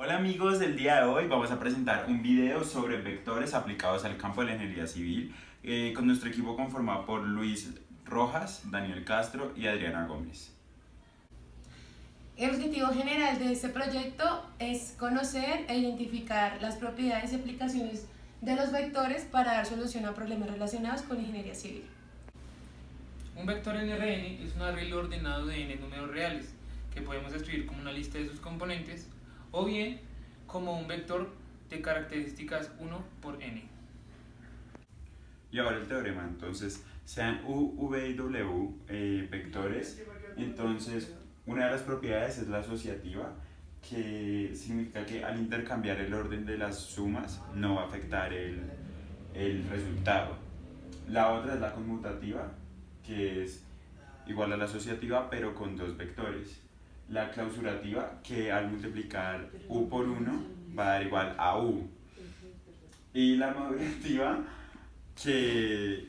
Hola amigos, el día de hoy vamos a presentar un video sobre vectores aplicados al campo de la ingeniería civil con nuestro equipo conformado por Luis Rojas, Daniel Castro y Adriana Gómez. El objetivo general de este proyecto es conocer e identificar las propiedades y aplicaciones de los vectores para dar solución a problemas relacionados con ingeniería civil. Un vector en Rn es un arreglo ordenado de n números reales, que podemos escribir como una lista de sus componentes, o bien como un vector de características 1 por n. Y ahora el teorema, entonces, sean U, V y W vectores, entonces una de las propiedades es la asociativa, que significa que al intercambiar el orden de las sumas no va a afectar el resultado. La otra es la conmutativa, que es igual a la asociativa pero con dos vectores. La clausurativa, que al multiplicar u por 1 va a dar igual a u. Y la modulativa, que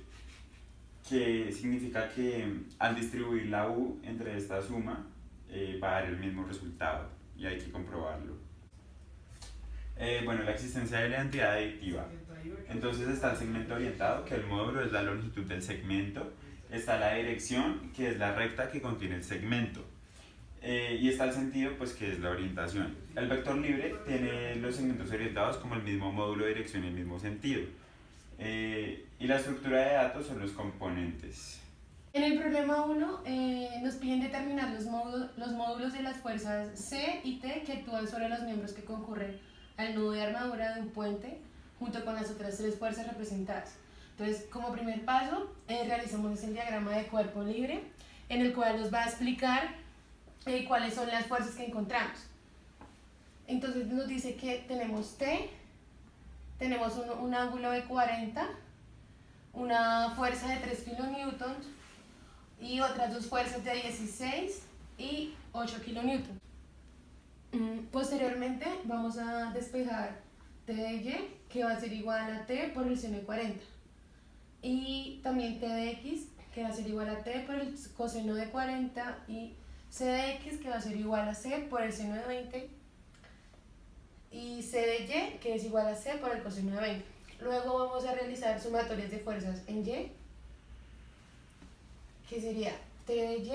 significa que al distribuir la u entre esta suma va a dar el mismo resultado y hay que comprobarlo. Bueno, la existencia de la identidad adictiva. Entonces está el segmento orientado, que el módulo es la longitud del segmento. Está la dirección, que es la recta que contiene el segmento. Y está el sentido, pues que es la orientación. El vector libre tiene los segmentos orientados como el mismo módulo, dirección y el mismo sentido. Y la estructura de datos son los componentes. En el problema 1 nos piden determinar los módulos de las fuerzas C y T que actúan sobre los miembros que concurren al nudo de armadura de un puente junto con las otras tres fuerzas representadas. Entonces, como primer paso, realizamos el diagrama de cuerpo libre en el cual nos va a explicar cuáles son las fuerzas que encontramos. Entonces nos dice que tenemos T, tenemos un ángulo de 40, una fuerza de 3 kilonewtons y otras dos fuerzas de 16 y 8 kilonewtons. Posteriormente vamos a despejar T de Y, que va a ser igual a T por el seno de 40. Y también T de X, que va a ser igual a T por el coseno de 40, y C de X, que va a ser igual a C por el seno de 20, y C de Y, que es igual a C por el coseno de 20. Luego vamos a realizar sumatorias de fuerzas en Y, que sería T de Y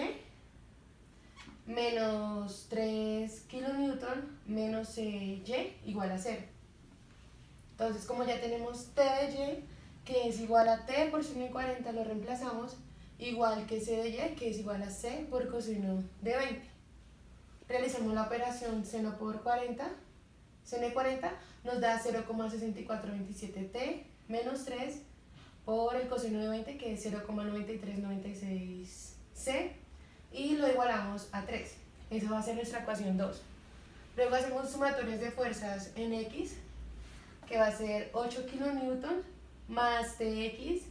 menos 3 kilonewton menos Y igual a 0. Entonces, como ya tenemos T de Y, que es igual a T por seno de 40, lo reemplazamos, igual que C de Y, que es igual a C por coseno de 20. Realizamos la operación seno por 40, seno de 40 nos da 0,6427T menos 3 por el coseno de 20, que es 0,9396C, y lo igualamos a 3. Esa va a ser nuestra ecuación 2. Luego hacemos sumatorias de fuerzas en X, que va a ser 8 kilonewtons más TX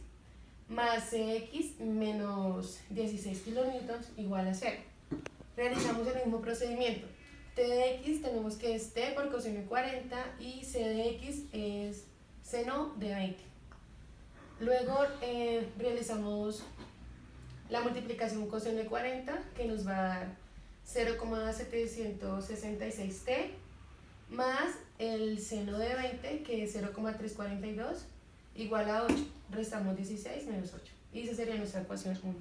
más CX menos 16 kilonewtons igual a 0. Realizamos el mismo procedimiento. T de X tenemos que es T por coseno de 40 y C de X es seno de 20. Luego realizamos la multiplicación coseno de 40, que nos va a dar 0,766T más el seno de 20, que es 0,342, igual a 8. Restamos 16 menos 8. Y esa sería nuestra ecuación 1.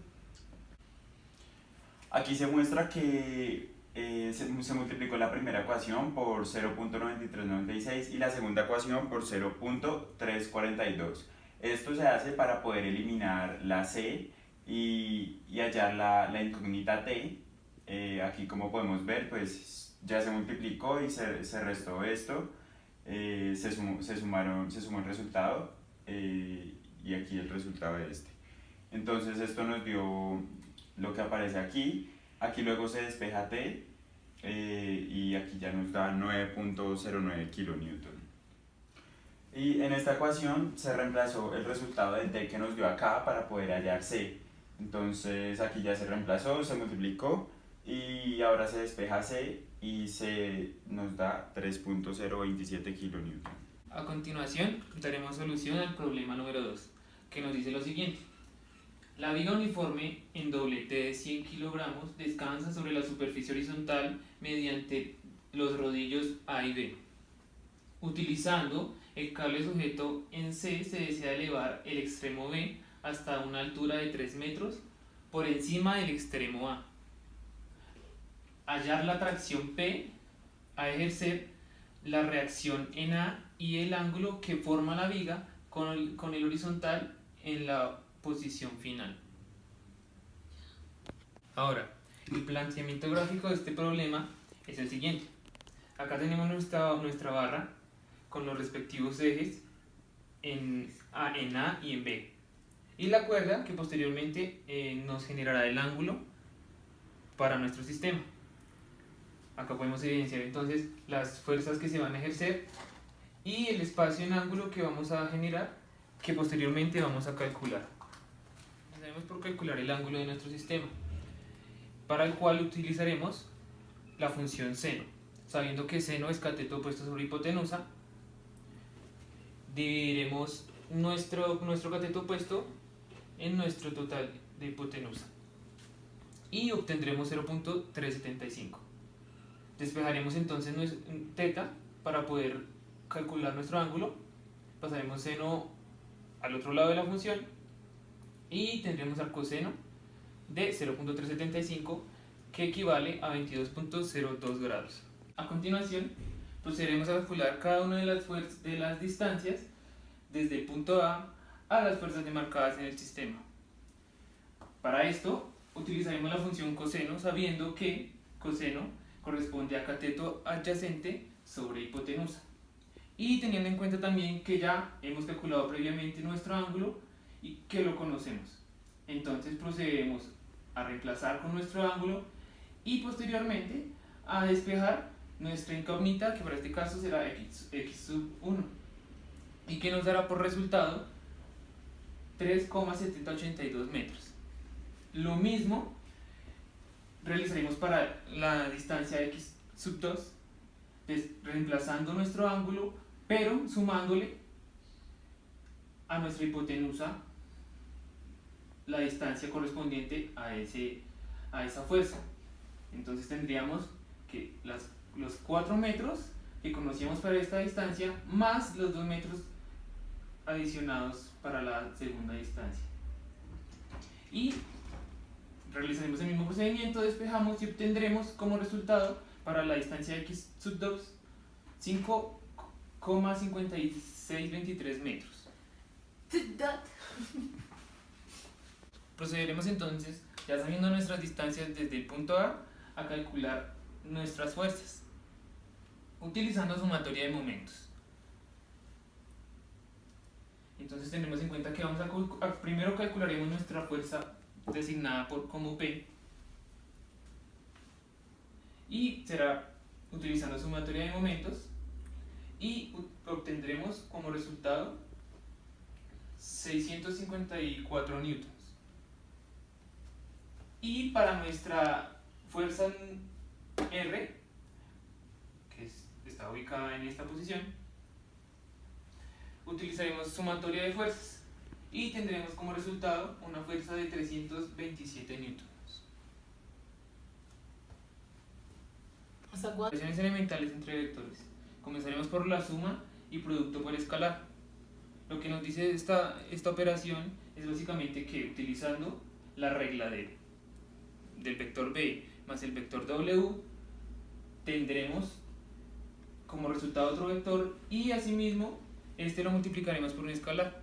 Aquí se muestra que se multiplicó la primera ecuación por 0.9396 y la segunda ecuación por 0.342. Esto se hace para poder eliminar la C y hallar la incógnita T. Aquí, como podemos ver, pues ya se multiplicó y se restó esto, se sumó el resultado y aquí el resultado de este. Entonces esto nos dio lo que aparece aquí. Aquí luego se despeja T y aquí ya nos da 9.09 kilonewton. Y en esta ecuación se reemplazó el resultado de T que nos dio acá para poder hallar C. Entonces aquí ya se reemplazó, se multiplicó y ahora se despeja C y C nos da 3.027 kilonewton. A continuación, daremos solución al problema número 2, que nos dice lo siguiente. La viga uniforme en doble T de 100 kilogramos descansa sobre la superficie horizontal mediante los rodillos A y B. Utilizando el cable sujeto en C, se desea elevar el extremo B hasta una altura de 3 metros por encima del extremo A. Hallar la tracción P, a ejercer la reacción en A y el ángulo que forma la viga con el horizontal en la posición final. Ahora, el planteamiento gráfico de este problema es el siguiente. Acá tenemos nuestra barra con los respectivos ejes en A y en B. Y la cuerda que posteriormente nos generará el ángulo para nuestro sistema. Acá podemos evidenciar entonces las fuerzas que se van a ejercer y el espacio en ángulo que vamos a generar, que posteriormente vamos a calcular. Empezaremos por calcular el ángulo de nuestro sistema, para el cual utilizaremos la función seno. Sabiendo que seno es cateto opuesto sobre hipotenusa, dividiremos nuestro cateto opuesto en nuestro total de hipotenusa y obtendremos 0.375. Despejaremos entonces teta para poder calcular nuestro ángulo, pasaremos seno al otro lado de la función y tendremos al coseno de 0.375, que equivale a 22.02 grados. A continuación, procederemos a calcular cada una de las distancias desde el punto A las fuerzas demarcadas en el sistema. Para esto, utilizaremos la función coseno, sabiendo que coseno corresponde a cateto adyacente sobre hipotenusa. Y teniendo en cuenta también que ya hemos calculado previamente nuestro ángulo y que lo conocemos. Entonces procedemos a reemplazar con nuestro ángulo y posteriormente a despejar nuestra incógnita, que para este caso será x sub 1, y que nos dará por resultado 3,782 metros. Lo mismo realizaremos para la distancia x sub 2, reemplazando nuestro ángulo, pero sumándole a nuestra hipotenusa la distancia correspondiente a esa fuerza. Entonces tendríamos que los 4 metros que conocíamos para esta distancia más los 2 metros adicionados para la segunda distancia. Y realizaremos el mismo procedimiento, despejamos y obtendremos como resultado para la distancia x sub 2 5,5623 metros. Procederemos entonces, ya sabiendo nuestras distancias desde el punto A calcular nuestras fuerzas, utilizando sumatoria de momentos. Entonces tendremos en cuenta que primero calcularemos nuestra fuerza designada como P, y será utilizando sumatoria de momentos, y obtendremos como resultado 654 newtons. Y para nuestra fuerza R, que está ubicada en esta posición, utilizaremos sumatoria de fuerzas y tendremos como resultado una fuerza de 327 newtons. Relaciones elementales entre vectores. Comenzaremos por la suma y producto por escalar. Lo que nos dice esta operación es básicamente que utilizando la regla del vector B más el vector W, tendremos como resultado otro vector y asimismo este lo multiplicaremos por un escalar.